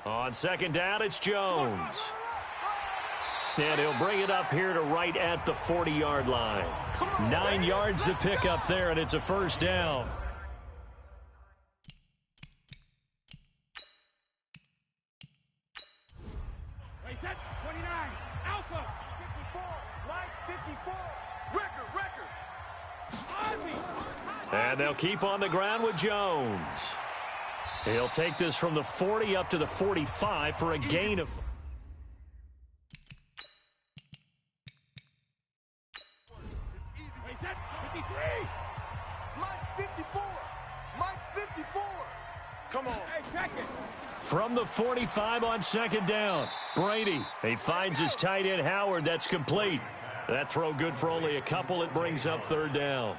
On second down, it's Jones. And he'll bring it up here to right at the 40-yard line. 9 yards to pick up there, and it's a first down. And they'll keep on the ground with Jones. He'll take this from the 40 up to the 45 for a gain of... From the 45 on second down, Brady. He finds his tight end, Howard. That's complete. That throw good for only a couple. It brings up third down.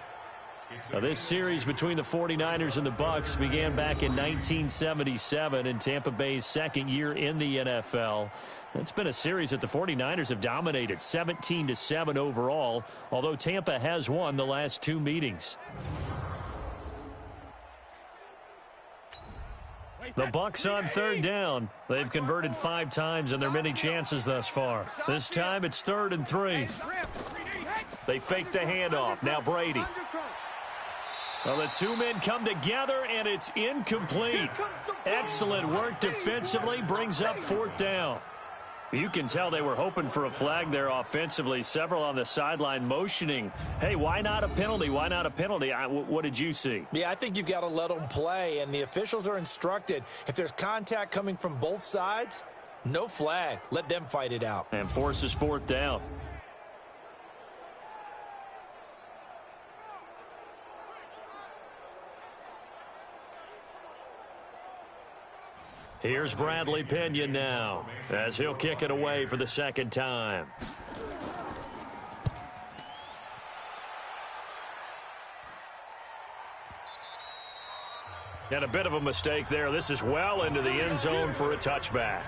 Now, this series between the 49ers and the Bucs began back in 1977 in Tampa Bay's second year in the NFL. It's been a series that the 49ers have dominated, 17-7 overall, although Tampa has won the last 2 meetings. The Bucs on third down. They've converted 5 times in their many chances thus far. This time it's 3rd and 3. They fake the handoff. Now Brady. Well, the 2 men come together, and it's incomplete. Excellent work defensively. Brings up 4th down. You can tell they were hoping for a flag there offensively. Several on the sideline motioning, hey, why not a penalty? Why not a penalty? What did you see? Yeah, I think you've got to let them play, and the officials are instructed. If there's contact coming from both sides, no flag. Let them fight it out. And forces 4th down. Here's Bradley Pinion now as he'll kick it away for the second time. And a bit of a mistake there. This is well into the end zone for a touchback.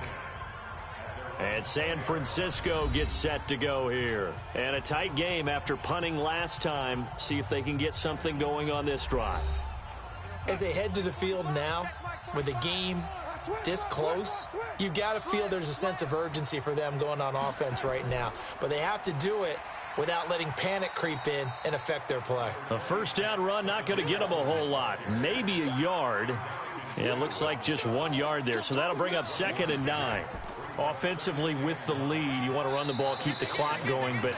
And San Francisco gets set to go here. And a tight game after punting last time. See if they can get something going on this drive. As they head to the field now with the game this close, you've got to feel there's a sense of urgency for them going on offense right now. But they have to do it without letting panic creep in and affect their play. A first down run, not going to get them a whole lot. Maybe a yard. And it looks like just 1 yard there. So that'll bring up 2nd and 9. Offensively with the lead, you want to run the ball, keep the clock going, but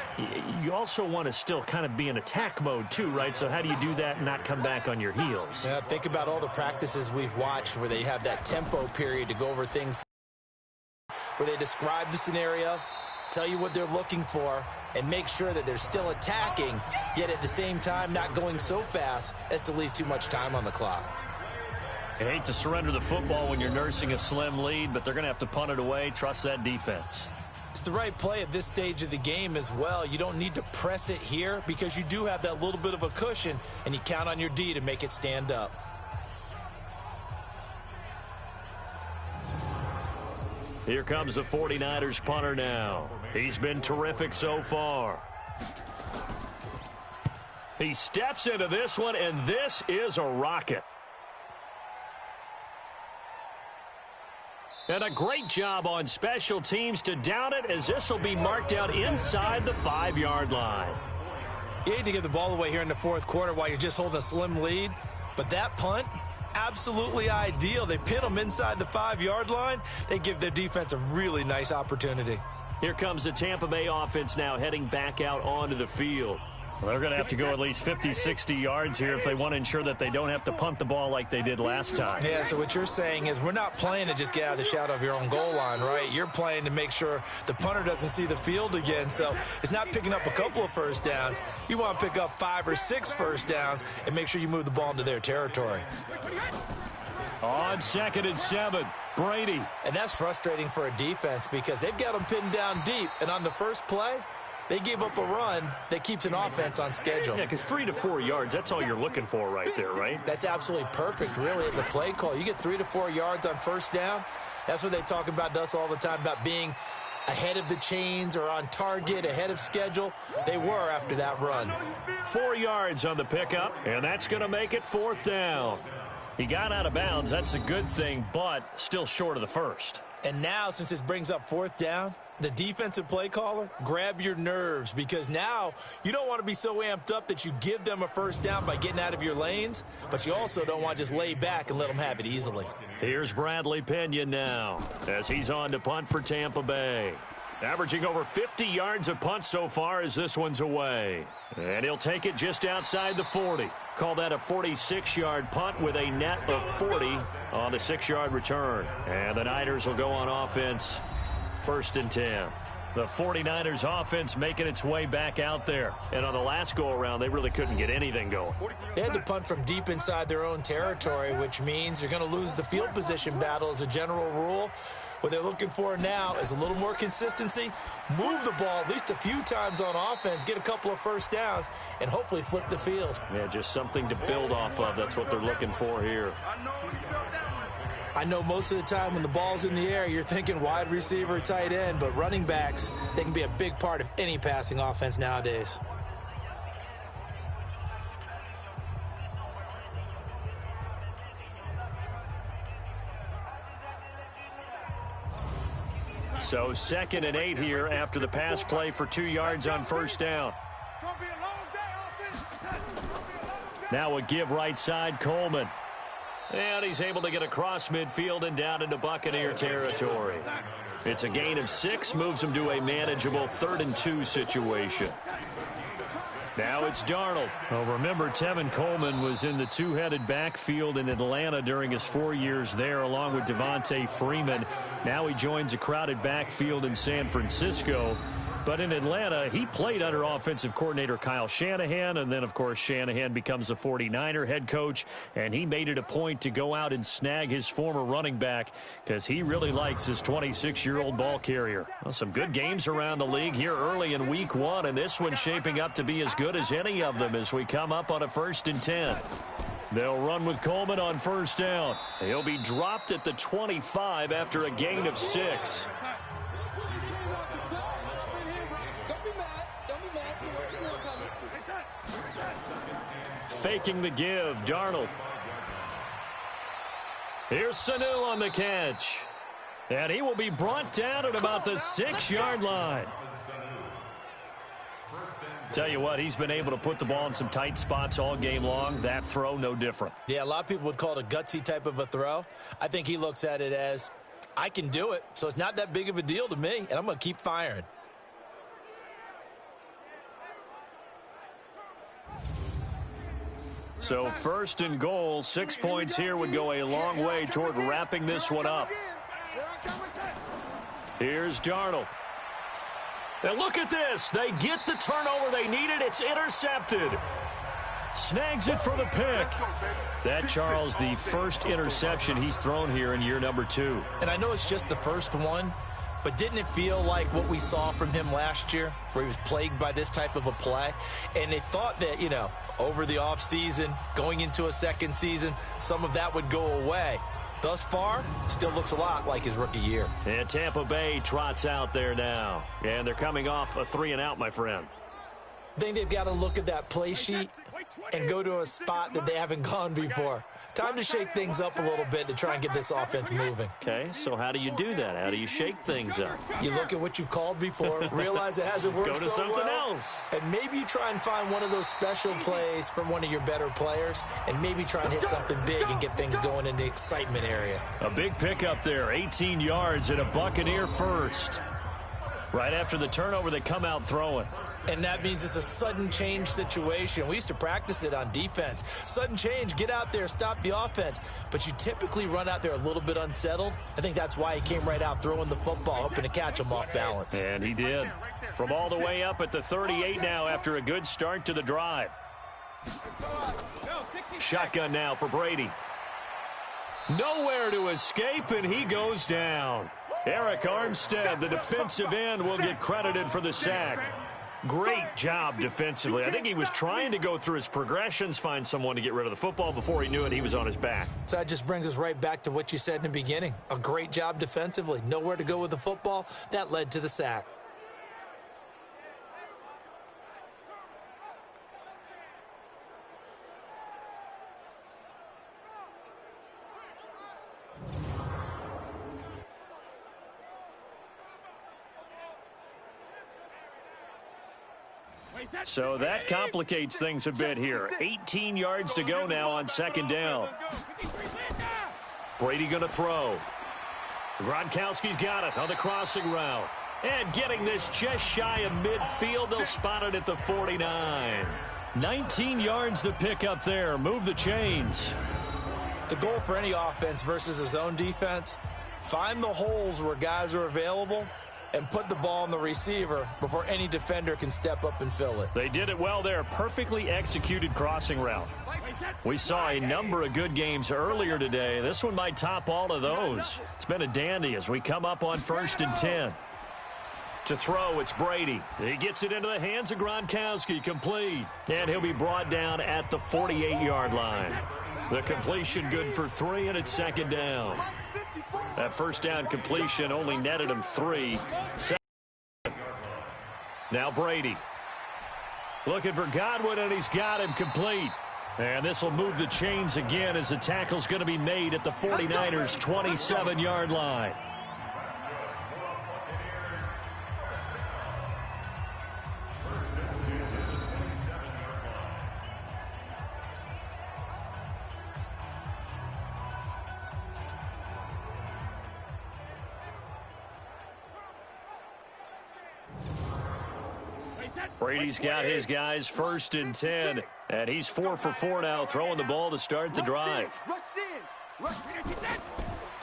you also want to still kind of be in attack mode too, right? So how do you do that and not come back on your heels? Yeah, think about all the practices we've watched where they have that tempo period to go over things, where they describe the scenario, tell you what they're looking for, and make sure that they're still attacking, yet at the same time not going so fast as to leave too much time on the clock. You hate to surrender the football when you're nursing a slim lead, but they're going to have to punt it away. Trust that defense. It's the right play at this stage of the game as well. You don't need to press it here because you do have that little bit of a cushion, and you count on your D to make it stand up. Here comes the 49ers punter now. He's been terrific so far. He steps into this one, and this is a rocket. And a great job on special teams to down it, as this will be marked out inside the 5-yard line. You hate to give the ball away here in the 4th quarter while you're just holding a slim lead, but that punt, absolutely ideal. They pin them inside the 5-yard line. They give their defense a really nice opportunity. Here comes the Tampa Bay offense now heading back out onto the field. Well, they're going to have to go at least 50, 60 yards here if they want to ensure that they don't have to punt the ball like they did last time. Yeah, so what you're saying is we're not playing to just get out of the shadow of your own goal line, right? You're playing to make sure the punter doesn't see the field again. So it's not picking up a couple of first downs. You want to pick up 5 or 6 first downs and make sure you move the ball into their territory. On 2nd and 7, Brady. And that's frustrating for a defense because they've got them pinned down deep. And on the first play, they gave up a run that keeps an offense on schedule. Yeah, because 3 to 4 yards, that's all you're looking for right there, right? That's absolutely perfect, really, as a play call. You get 3 to 4 yards on first down. That's what they talk about to us all the time, about being ahead of the chains or on target, ahead of schedule. They were after that run. 4 yards on the pickup, and that's going to make it 4th down. He got out of bounds. That's a good thing, but still short of the first. And now, since this brings up fourth down, the defensive play caller, grab your nerves, because now you don't want to be so amped up that you give them a first down by getting out of your lanes, but you also don't want to just lay back and let them have it easily. Here's Bradley Pinion now as he's on to punt for Tampa Bay. Averaging over 50 yards a punt so far as this one's away. And he'll take it just outside the 40. Call that a 46-yard punt with a net of 40 on the 6-yard return. And the Niners will go on offense. 1st and 10. The 49ers offense making its way back out there. And on the last go-around, they really couldn't get anything going. They had to punt from deep inside their own territory, which means you're going to lose the field position battle as a general rule. What they're looking for now is a little more consistency, move the ball at least a few times on offense, get a couple of first downs, and hopefully flip the field. Yeah, just something to build off of. That's what they're looking for here. I know most of the time when the ball's in the air, you're thinking wide receiver, tight end, but running backs, they can be a big part of any passing offense nowadays. So 2nd and 8 here after the pass play for 2 yards on first down. Now a give right side, Coleman. And he's able to get across midfield and down into Buccaneer territory. It's a gain of 6, moves him to a manageable 3rd and 2 situation. Now it's Darnold. Well, remember, Tevin Coleman was in the two-headed backfield in Atlanta during his 4 years there, along with Devontae Freeman. Now he joins a crowded backfield in San Francisco. But in Atlanta, he played under offensive coordinator Kyle Shanahan, and then, of course, Shanahan becomes the 49er head coach, and he made it a point to go out and snag his former running back because he really likes his 26-year-old ball carrier. Well, some good games around the league here early in Week 1, and this one's shaping up to be as good as any of them as we come up on a 1st and 10. They'll run with Coleman on first down. He'll be dropped at the 25 after a gain of 6. Faking the give, Darnold. Here's Sanu on the catch. And he will be brought down at about the 6-yard line. Tell you what, he's been able to put the ball in some tight spots all game long. That throw, no different. Yeah, a lot of people would call it a gutsy type of a throw. I think he looks at it as, I can do it, so it's not that big of a deal to me, and I'm going to keep firing. So 1st and goal, 6 points here would go a long way toward wrapping this one up. Here's Darnold. And look at this. They get the turnover they needed. It's intercepted. Snags it for the pick. That, Charles, the first interception he's thrown here in year number 2. And I know it's just the first one, but didn't it feel like what we saw from him last year, where he was plagued by this type of a play? And they thought that, you know, over the offseason, going into a second season, some of that would go away. Thus far, still looks a lot like his rookie year. And Tampa Bay trots out there now. And they're coming off a 3-and-out, my friend. I think they've got to look at that play sheet and go to a spot that they haven't gone before. Time to shake things up a little bit to try and get this offense moving. Okay, so how do you do that? How do you shake things up? You look at what you've called before, realize it hasn't worked Go to so something well, else. and maybe you try and find one of those special plays from one of your better players, and maybe try and hit something big and get things going in the excitement area. A big pickup there, 18 yards and a Buccaneer first. Right after the turnover, they come out throwing. And that means it's a sudden change situation. We used to practice it on defense. Sudden change, get out there, stop the offense. But you typically run out there a little bit unsettled. I think that's why he came right out throwing the football, hoping to catch him off balance. And he did. From all the way up at the 38 now after a good start to the drive. Shotgun now for Brady. Nowhere to escape, and he goes down. Eric Armstead, the defensive end, will get credited for the sack. Great job defensively. I think he was trying to go through his progressions, find someone to get rid of the football. Before he knew it, he was on his back. So that just brings us right back to what you said in the beginning. A great job defensively. Nowhere to go with the football. That led to the sack. So that complicates things a bit here. 18 yards to go now on second down. Brady going to throw. Gronkowski's got it on the crossing route. And getting this just shy of midfield. They'll spot it at the 49. 19 yards to pick up there. Move the chains. The goal for any offense versus a zone defense, find the holes where guys are available and put the ball on the receiver before any defender can step up and fill it. They did it well there. Perfectly executed crossing route. We saw a number of good games earlier today. This one might top all of those. It's been a dandy as we come up on 1st and 10. To throw, it's Brady. He gets it into the hands of Gronkowski, complete. And he'll be brought down at the 48-yard line. The completion good for 3, and it's second down. That first down completion only netted him 3. Now Brady. Looking for Godwin, and he's got him complete. And this will move the chains again as the tackle's going to be made at the 49ers' 27-yard line. Brady's got his guys 1st and 10, and he's 4 for 4 now, throwing the ball to start the drive.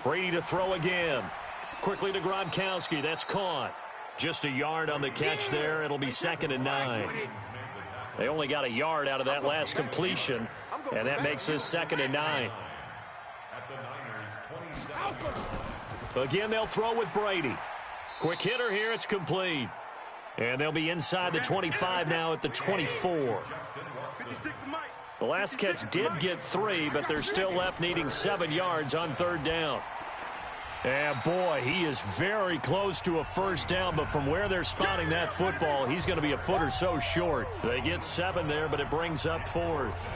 Brady to throw again. Quickly to Gronkowski. That's caught. Just a yard on the catch there. It'll be 2nd and 9. They only got a yard out of that last completion, and that makes this 2nd and 9. Again, they'll throw with Brady. Quick hitter here. It's complete. And they'll be inside the 25 now at the 24. The last catch did get 3, but they're still left needing 7 yards on 3rd down. And boy, he is very close to a first down, but from where they're spotting that football, he's going to be a foot or so short. They get 7 there, but it brings up 4th.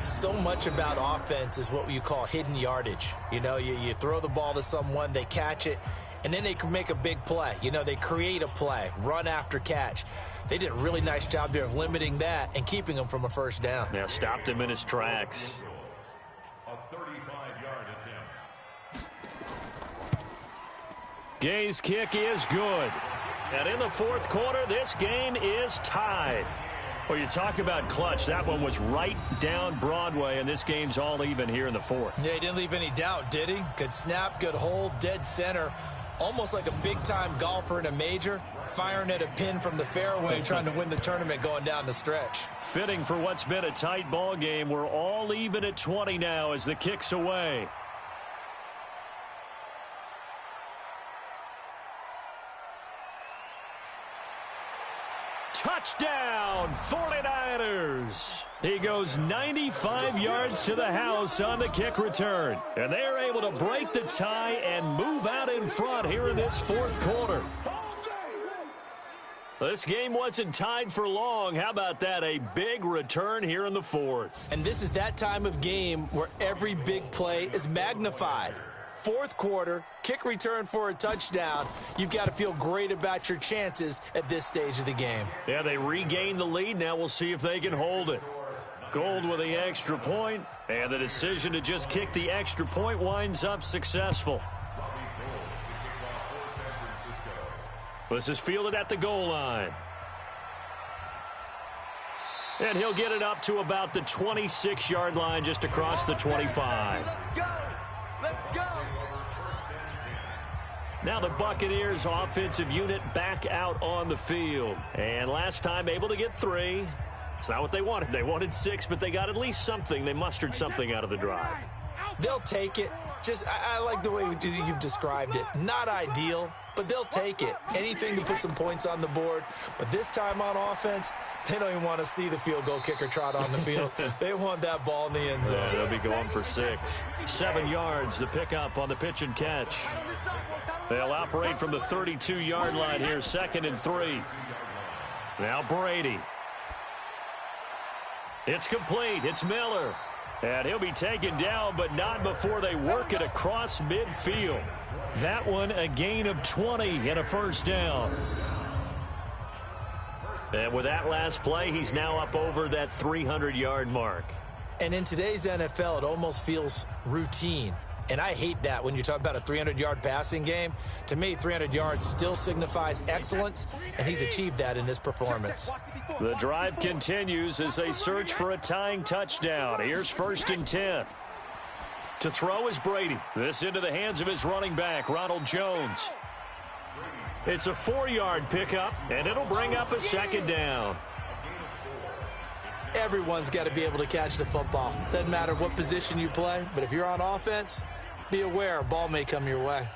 So much about offense is what you call hidden yardage. You know, you throw the ball to someone, they catch it, and then they can make a big play. You know, they create a play, run after catch. They did a really nice job there of limiting that and keeping him from a first down. Yeah, stopped him in his tracks. A 35-yard attempt. Gay's kick is good. And in the 4th quarter, this game is tied. Well, you talk about clutch. That one was right down Broadway, and this game's all even here in the 4th. Yeah, he didn't leave any doubt, did he? Good snap, good hold, dead center. Almost like a big-time golfer in a major, firing at a pin from the fairway, trying to win the tournament going down the stretch. Fitting for what's been a tight ball game. We're all even at 20 now as the kick's away. Touchdown, 49ers. He goes 95 yards to the house on the kick return. And they're able to break the tie and move out in front here in this 4th quarter. This game wasn't tied for long. How about that? A big return here in the 4th. And this is that time of game where every big play is magnified. 4th quarter, kick return for a touchdown. You've got to feel great about your chances at this stage of the game. Yeah, they regained the lead. Now we'll see if they can hold it. Gold with the extra point, and the decision to just kick the extra point winds up successful. This is fielded at the goal line. And he'll get it up to about the 26-yard line just across the 25. Let's go! Let's go! Now the Buccaneers offensive unit back out on the field. And last time able to get 3. It's not what they wanted. They wanted 6, but they got at least something. They mustered something out of the drive. They'll take it. I like the way you've described it. Not ideal, but they'll take it. Anything to put some points on the board. But this time on offense, they don't even want to see the field goal kicker trot on the field. They want that ball in the end zone. Yeah, they'll be going for 6. 7 yards, the pickup on the pitch and catch. They'll operate from the 32-yard line here, 2nd and 3. Now Brady. It's complete. It's Miller. And he'll be taken down, but not before they work it across midfield. That one a gain of 20 and a first down. And with that last play, he's now up over that 300-yard mark. And in today's NFL, it almost feels routine. And I hate that when you talk about a 300-yard passing game. To me, 300 yards still signifies excellence, and he's achieved that in this performance. The drive continues as they search for a tying touchdown. Here's 1st and 10. To throw is Brady. This into the hands of his running back, Ronald Jones. It's a 4-yard pickup, and it'll bring up a 2nd down. Everyone's got to be able to catch the football. Doesn't matter what position you play, but if you're on offense, be aware a ball may come your way.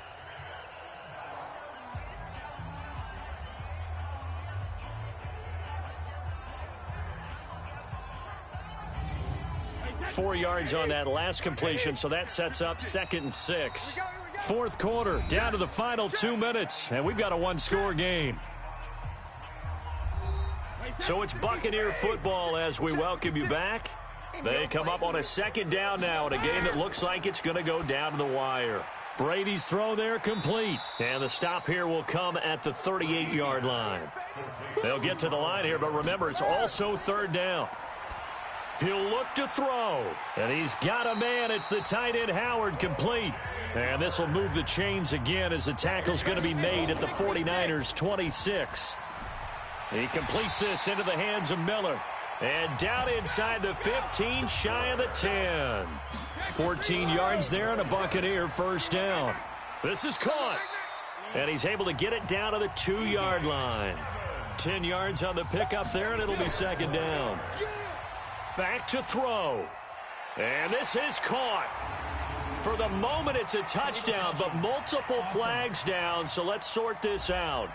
Four yards on that last completion, so that sets up 2nd and 6. Fourth quarter, down to the final 2 minutes, and we've got a one-score game. So it's Buccaneer football as we welcome you back. They come up on a 2nd down now in a game that looks like it's going to go down to the wire. Brady's throw there complete, and the stop here will come at the 38-yard line. They'll get to the line here, but remember, it's also 3rd down. He'll look to throw, and he's got a man. It's the tight end Howard, complete. And this will move the chains again as the tackle's going to be made at the 49ers 26. He completes this into the hands of Miller. And down inside the 15, shy of the 10. 14 yards there and a Buccaneer 1st down. This is caught. And he's able to get it down to the 2-yard line. 10 yards on the pickup there, and it'll be 2nd down. Back to throw. And this is caught. For the moment, it's a touchdown, but multiple flags down, so let's sort this out.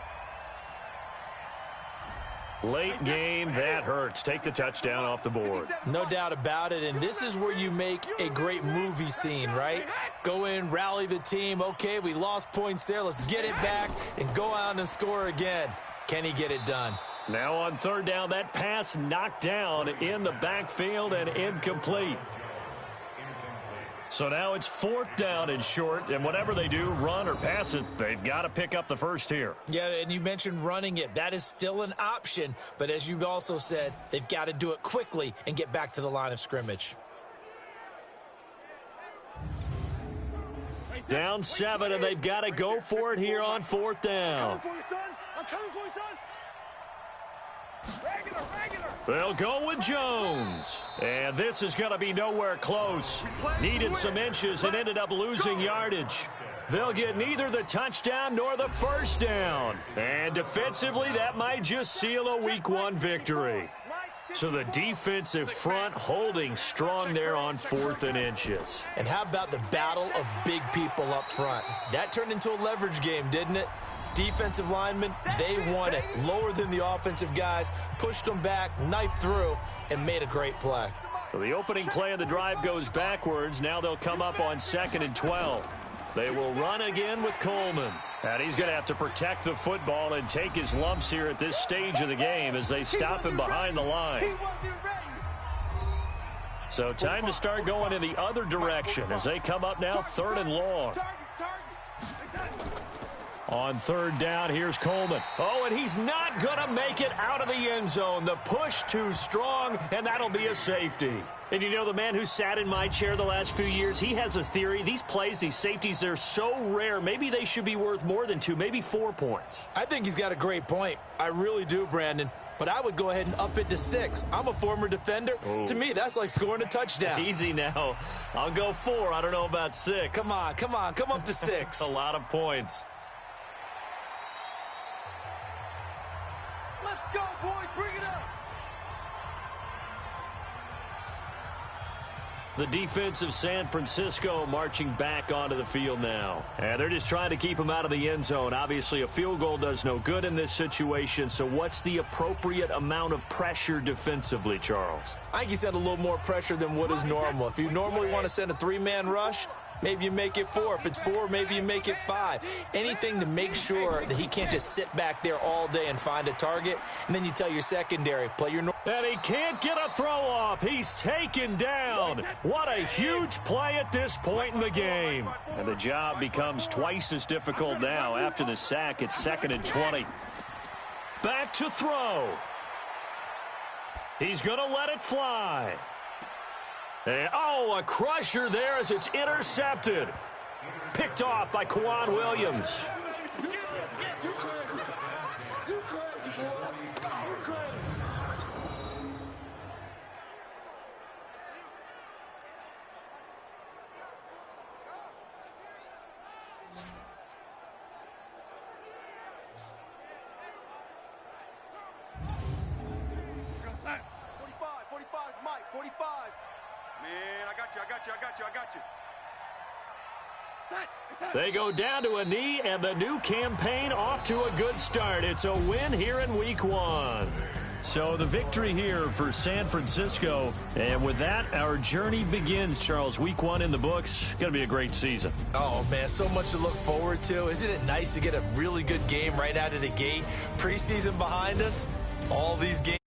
Late game, that hurts. Take the touchdown off the board. No doubt about it, and this is where you make a great movie scene, right? Go in, rally the team. Okay, we lost points there. Let's get it back and go out and score again. Can he get it done? Now on 3rd down, that pass knocked down in the backfield and incomplete. So now it's 4th down and short, and whatever they do, run or pass it, they've got to pick up the first here. Yeah, and you mentioned running it. That is still an option, but as you've also said, they've got to do it quickly and get back to the line of scrimmage. Down 7, and they've got to go for it here on 4th down. I'm coming for you, son. I'm coming for you, son. Regular. They'll go with Jones. And this is going to be nowhere close. Needed some inches and ended up losing yardage. They'll get neither the touchdown nor the 1st down. And defensively, that might just seal a Week 1 victory. So the defensive front holding strong there on 4th and inches. And how about the battle of big people up front? That turned into a leverage game, didn't it? Defensive linemen, they won it. Lower than the offensive guys, pushed them back, knifed through, and made a great play. So the opening play of the drive goes backwards. Now they'll come up on 2nd and 12. They will run again with Coleman. And he's going to have to protect the football and take his lumps here at this stage of the game as they stop him behind the line. So time to start going in the other direction as they come up now 3rd and long. On 3rd down, here's Coleman. Oh, and he's not going to make it out of the end zone. The push too strong, and that'll be a safety. And you know, the man who sat in my chair the last few years, he has a theory. These plays, these safeties, they're so rare. Maybe they should be worth more than 2, maybe 4 points. I think he's got a great point. I really do, Brandon. But I would go ahead and up it to 6. I'm a former defender. Ooh. To me, that's like scoring a touchdown. Easy now. I'll go 4. I don't know about 6. Come on. Come up to 6. A lot of points. Let's go, boys. Bring it up. The defense of San Francisco marching back onto the field now. And they're just trying to keep him out of the end zone. Obviously, a field goal does no good in this situation. So what's the appropriate amount of pressure defensively, Charles? I think you send a little more pressure than what is normal. If you normally want to send a 3-man rush, maybe you make it 4. If it's 4, maybe you make it 5. Anything to make sure that he can't just sit back there all day and find a target. And then you tell your secondary, play your... And he can't get a throw off. He's taken down. What a huge play at this point in the game. And the job becomes twice as difficult now. After the sack, it's 2nd and 20. Back to throw. He's going to let it fly. And, oh, a crusher there as it's intercepted. Picked off by Kwan Williams. They go down to a knee, and the new campaign off to a good start. It's a win here in Week 1. So the victory here for San Francisco. And with that, our journey begins, Charles. Week 1 in the books. Going to be a great season. Oh, man, so much to look forward to. Isn't it nice to get a really good game right out of the gate? Preseason behind us, all these games.